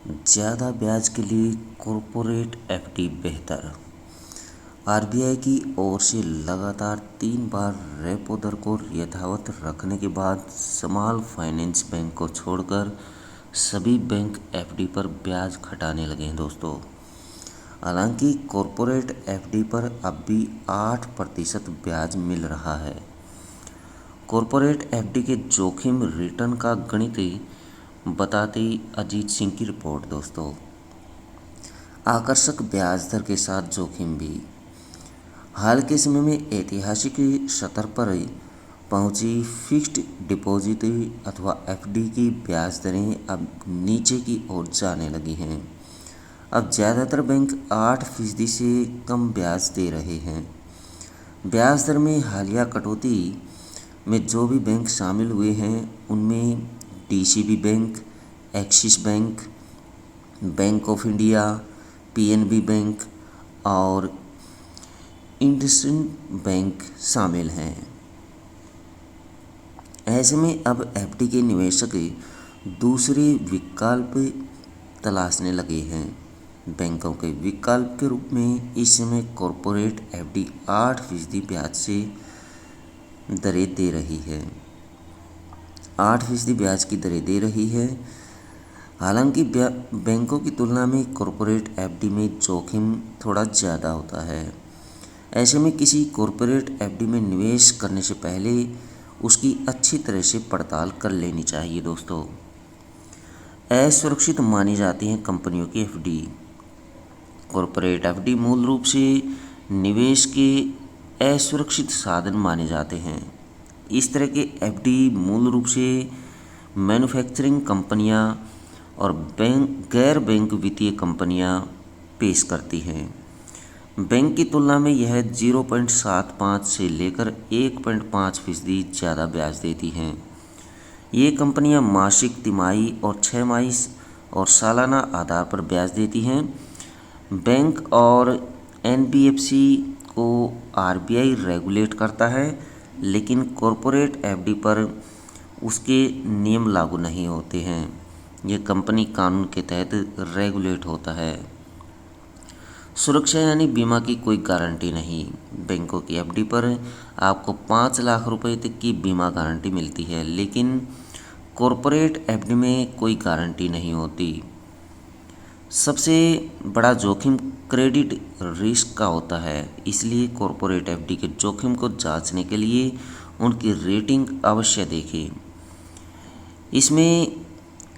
ज़्यादा ब्याज के लिए कॉर्पोरेट एफडी बेहतर। आरबीआई की ओर से लगातार 3 बार रेपो दर को यथावत रखने के बाद स्मॉल फाइनेंस बैंक को छोड़कर सभी बैंक एफडी पर ब्याज घटाने लगे हैं दोस्तों। हालांकि कॉर्पोरेट एफडी पर अब भी 8% ब्याज मिल रहा है। कॉर्पोरेट एफडी के जोखिम रिटर्न का गणित बताते अजीत सिंह की रिपोर्ट दोस्तों। आकर्षक ब्याज दर के साथ जोखिम भी। हाल के समय में ऐतिहासिक स्तर पर पहुंची फिक्स्ड डिपॉजिट अथवा एफडी की ब्याज दरें अब नीचे की ओर जाने लगी हैं। अब ज़्यादातर बैंक 8% से कम ब्याज दे रहे हैं। ब्याज दर में हालिया कटौती में जो भी बैंक शामिल हुए हैं उनमें DCB bank, axis bank, bank of India, PNB bank और इंडसइंड बैंक शामिल हैं। ऐसे में अब एफडी के निवेशक दूसरे विकल्प तलाशने लगे हैं। बैंकों के विकल्प के रूप में इस समय कॉर्पोरेट एफडी 8% ब्याज से दरें दे रही है। 8% ब्याज की दरें दे रही है। हालांकि बैंकों की तुलना में कॉर्पोरेट एफडी में जोखिम थोड़ा ज़्यादा होता है। ऐसे में किसी कॉर्पोरेट एफडी में निवेश करने से पहले उसकी अच्छी तरह से पड़ताल कर लेनी चाहिए दोस्तों। असुरक्षित मानी जाती हैं कंपनियों की एफडी। कॉर्पोरेट एफडी मूल रूप से निवेश के असुरक्षित साधन माने जाते हैं। इस तरह के एफडी मूल रूप से मैन्युफैक्चरिंग कंपनियां और गैर बैंक वित्तीय कंपनियां पेश करती हैं। बैंक की तुलना में यह 0.75 से लेकर 1.5% ज़्यादा ब्याज देती हैं। ये कंपनियां मासिक, तिमाही और 6 माही और सालाना आधार पर ब्याज देती हैं। बैंक और एनबीएफसी को आरबीआई रेगुलेट करता है, लेकिन कॉर्पोरेट एफडी पर उसके नियम लागू नहीं होते हैं। ये कंपनी कानून के तहत रेगुलेट होता है। सुरक्षा यानी बीमा की कोई गारंटी नहीं। बैंकों की एफडी पर आपको 5 लाख रुपए तक की बीमा गारंटी मिलती है, लेकिन कॉर्पोरेट एफडी में कोई गारंटी नहीं होती। सबसे बड़ा जोखिम क्रेडिट रिस्क का होता है, इसलिए कॉर्पोरेट एफडी के जोखिम को जांचने के लिए उनकी रेटिंग अवश्य देखें। इसमें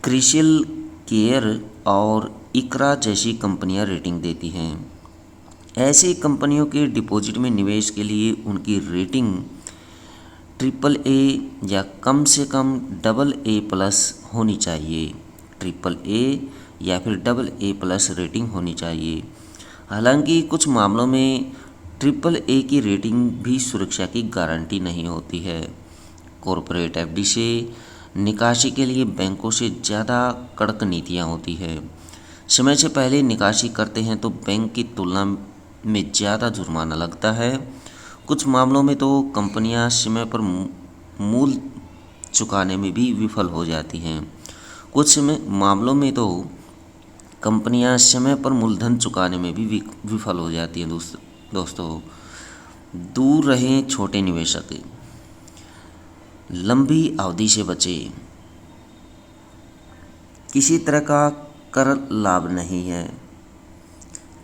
क्रिसिल केयर और इकरा जैसी कंपनियां रेटिंग देती हैं। ऐसी कंपनियों के डिपॉजिट में निवेश के लिए उनकी रेटिंग AAA या कम से कम AA+ होनी चाहिए। AAA या फिर AA+ रेटिंग होनी चाहिए। हालांकि कुछ मामलों में AAA की रेटिंग भी सुरक्षा की गारंटी नहीं होती है। कॉर्पोरेट एफडी से निकासी के लिए बैंकों से ज़्यादा कड़क नीतियाँ होती है। समय से पहले निकासी करते हैं तो बैंक की तुलना में ज़्यादा जुर्माना लगता है। कुछ मामलों में तो कंपनियां समय पर मूल चुकाने में भी विफल हो जाती हैं। कुछ मामलों में तो कंपनियां समय पर मूलधन चुकाने में भी विफल हो जाती हैं। दोस्तों, दूर रहें छोटे निवेशक, लंबी अवधि से बचें। किसी तरह का कर लाभ नहीं है।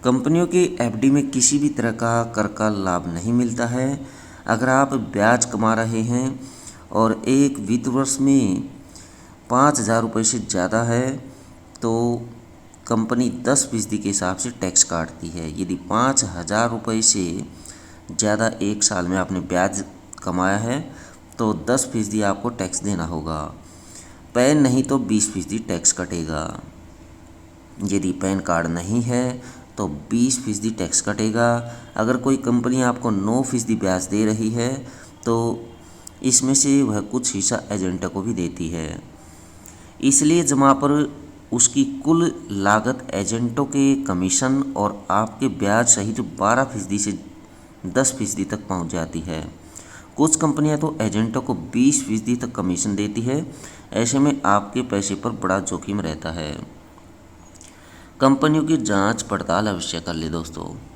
कंपनियों के एफडी में किसी भी तरह का कर का लाभ नहीं मिलता है। अगर आप ब्याज कमा रहे हैं और एक वित्त वर्ष में 5,000 रुपये से ज़्यादा है तो कंपनी 10% के हिसाब से टैक्स काटती है। यदि 5,000 रुपये से ज़्यादा एक साल में आपने ब्याज कमाया है तो 10% आपको टैक्स देना होगा। पैन नहीं तो 20% टैक्स कटेगा। यदि पैन कार्ड नहीं है तो 20% टैक्स कटेगा। अगर कोई कंपनी आपको 9% ब्याज दे रही है तो इसमें से वह कुछ हिस्सा एजेंटों को भी देती है। इसलिए जमा पर उसकी कुल लागत एजेंटों के कमीशन और आपके ब्याज सहित 12% से 10% तक पहुंच जाती है। कुछ कंपनियां तो एजेंटों को 20% तक कमीशन देती है। ऐसे में आपके पैसे पर बड़ा जोखिम रहता है। कंपनियों की जांच पड़ताल अवश्य कर ले दोस्तों।